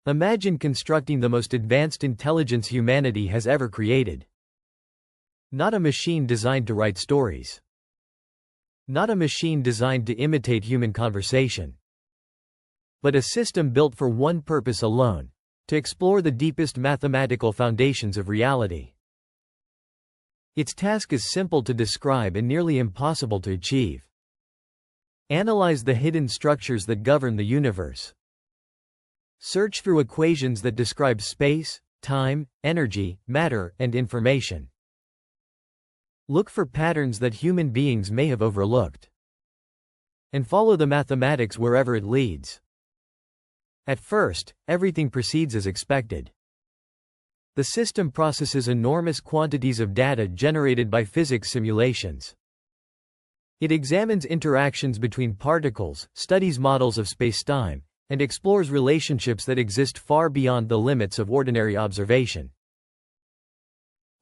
Imagine constructing the most advanced intelligence humanity has ever created. Not a machine designed to write stories. Not a machine designed to imitate human conversation. But a system built for one purpose alone: to explore the deepest mathematical foundations of reality. Its task is simple to describe and nearly impossible to achieve. Analyze the hidden structures that govern the universe. Search through equations that describe space, time, energy, matter, and information. Look for patterns that human beings may have overlooked. And follow the mathematics wherever it leads. At first, everything proceeds as expected. The system processes enormous quantities of data generated by physics simulations. It examines interactions between particles, studies models of spacetime, and explores relationships that exist far beyond the limits of ordinary observation.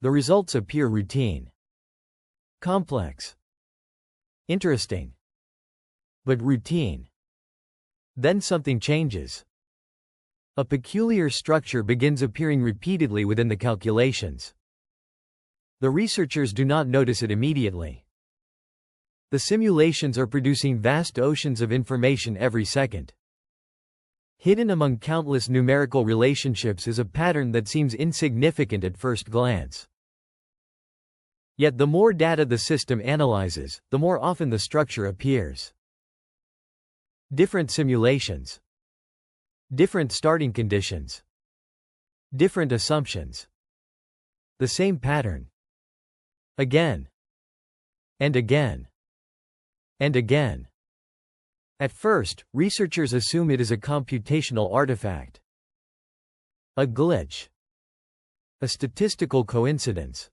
The results appear routine, complex, interesting, but routine. Then something changes. A peculiar structure begins appearing repeatedly within the calculations. The researchers do not notice it immediately. The simulations are producing vast oceans of information every second. Hidden among countless numerical relationships is a pattern that seems insignificant at first glance. Yet the more data the system analyzes, the more often the structure appears. Different simulations. Different starting conditions. Different assumptions. The same pattern. Again. And again. And again. At first, researchers assume it is a computational artifact. A glitch. A statistical coincidence.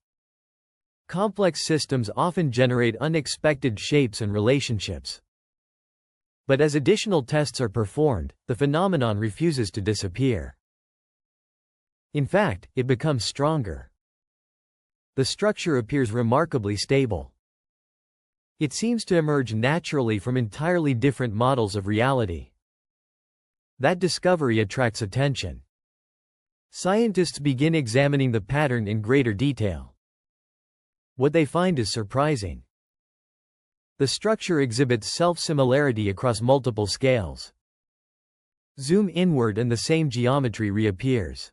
Complex systems often generate unexpected shapes and relationships. But as additional tests are performed, the phenomenon refuses to disappear. In fact, it becomes stronger. The structure appears remarkably stable. It seems to emerge naturally from entirely different models of reality. That discovery attracts attention. Scientists begin examining the pattern in greater detail. What they find is surprising. The structure exhibits self-similarity across multiple scales. Zoom inward and the same geometry reappears.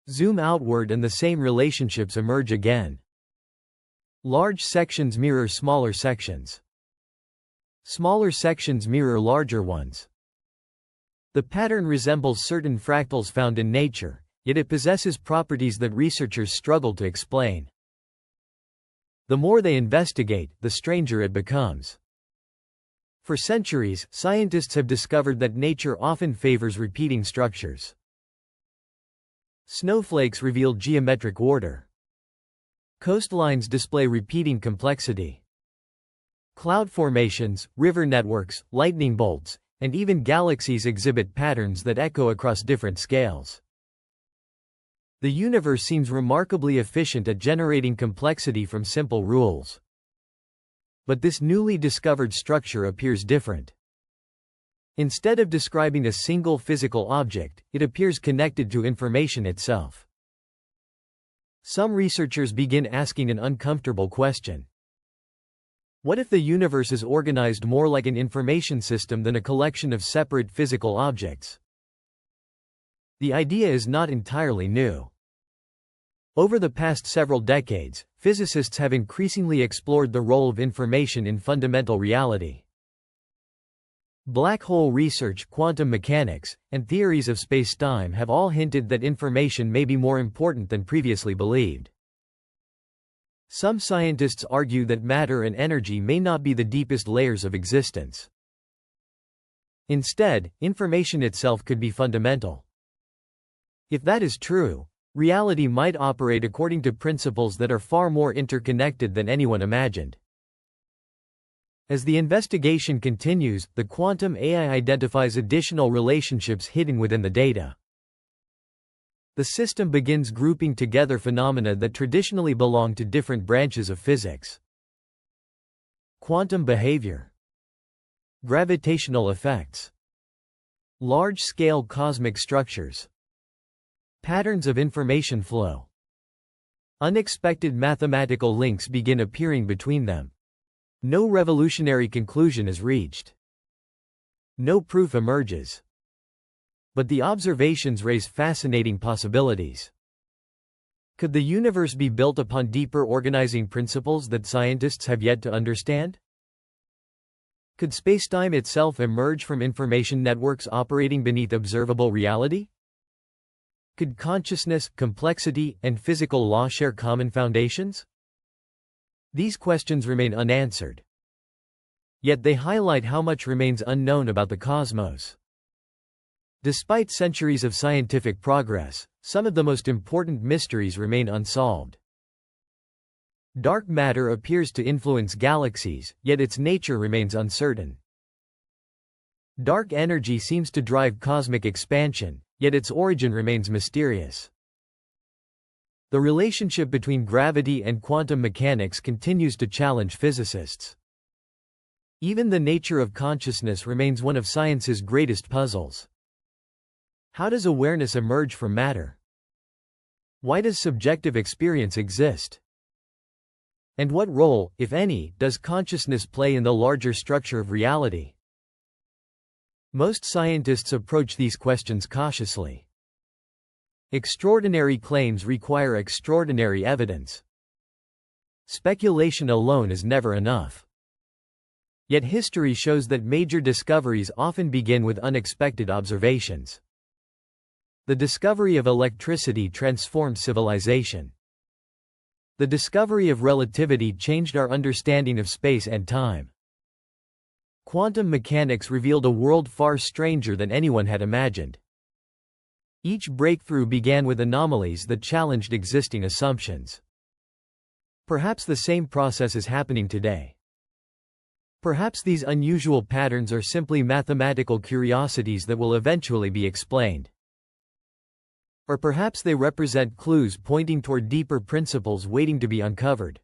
Zoom outward and the same relationships emerge again. Large sections mirror smaller sections. Smaller sections mirror larger ones. The pattern resembles certain fractals found in nature, yet it possesses properties that researchers struggle to explain. The more they investigate, the stranger it becomes. For centuries, scientists have discovered that nature often favors repeating structures. Snowflakes reveal geometric order. Coastlines display repeating complexity. Cloud formations, river networks, lightning bolts, and even galaxies exhibit patterns that echo across different scales. The universe seems remarkably efficient at generating complexity from simple rules. But this newly discovered structure appears different. Instead of describing a single physical object, it appears connected to information itself. Some researchers begin asking an uncomfortable question. What if the universe is organized more like an information system than a collection of separate physical objects? The idea is not entirely new. Over the past several decades, physicists have increasingly explored the role of information in fundamental reality. Black hole research, quantum mechanics, and theories of spacetime have all hinted that information may be more important than previously believed. Some scientists argue that matter and energy may not be the deepest layers of existence. Instead, information itself could be fundamental. If that is true, reality might operate according to principles that are far more interconnected than anyone imagined. As the investigation continues, the quantum AI identifies additional relationships hidden within the data. The system begins grouping together phenomena that traditionally belong to different branches of physics. Quantum behavior, gravitational effects, Large-scale cosmic structures. Patterns of information flow. Unexpected mathematical links begin appearing between them. No revolutionary conclusion is reached. No proof emerges. But the observations raise fascinating possibilities. Could the universe be built upon deeper organizing principles that scientists have yet to understand? Could spacetime itself emerge from information networks operating beneath observable reality? Could consciousness, complexity, and physical law share common foundations? These questions remain unanswered. Yet they highlight how much remains unknown about the cosmos. Despite centuries of scientific progress, some of the most important mysteries remain unsolved. Dark matter appears to influence galaxies, yet its nature remains uncertain. Dark energy seems to drive cosmic expansion, yet its origin remains mysterious. The relationship between gravity and quantum mechanics continues to challenge physicists. Even the nature of consciousness remains one of science's greatest puzzles. How does awareness emerge from matter? Why does subjective experience exist? And what role, if any, does consciousness play in the larger structure of reality? Most scientists approach these questions cautiously. Extraordinary claims require extraordinary evidence. Speculation alone is never enough. Yet history shows that major discoveries often begin with unexpected observations. The discovery of electricity transformed civilization. The discovery of relativity changed our understanding of space and time. Quantum mechanics revealed a world far stranger than anyone had imagined. Each breakthrough began with anomalies that challenged existing assumptions. Perhaps the same process is happening today. Perhaps these unusual patterns are simply mathematical curiosities that will eventually be explained. Or perhaps they represent clues pointing toward deeper principles waiting to be uncovered.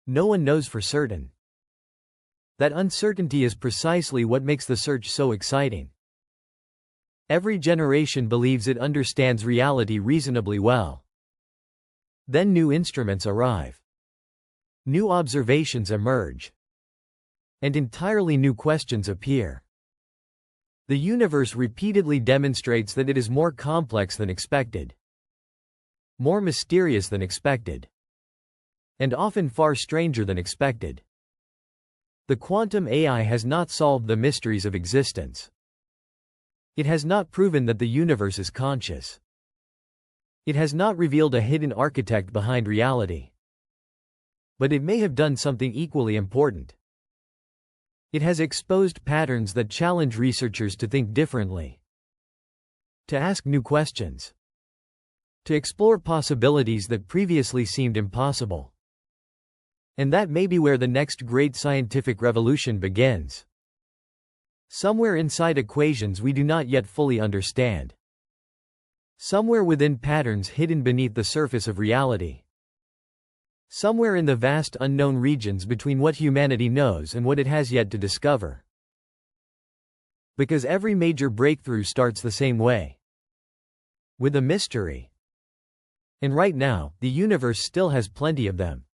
No one knows for certain. That uncertainty is precisely what makes the search so exciting. Every generation believes it understands reality reasonably well. Then new instruments arrive. New observations emerge. And entirely new questions appear. The universe repeatedly demonstrates that it is more complex than expected, more mysterious than expected, and often far stranger than expected. The quantum AI has not solved the mysteries of existence. It has not proven that the universe is conscious. It has not revealed a hidden architect behind reality. But it may have done something equally important. It has exposed patterns that challenge researchers to think differently, to ask new questions, to explore possibilities that previously seemed impossible. And that may be where the next great scientific revolution begins. Somewhere inside equations we do not yet fully understand. Somewhere within patterns hidden beneath the surface of reality. Somewhere in the vast unknown regions between what humanity knows and what it has yet to discover. Because every major breakthrough starts the same way. With a mystery. And right now, the universe still has plenty of them.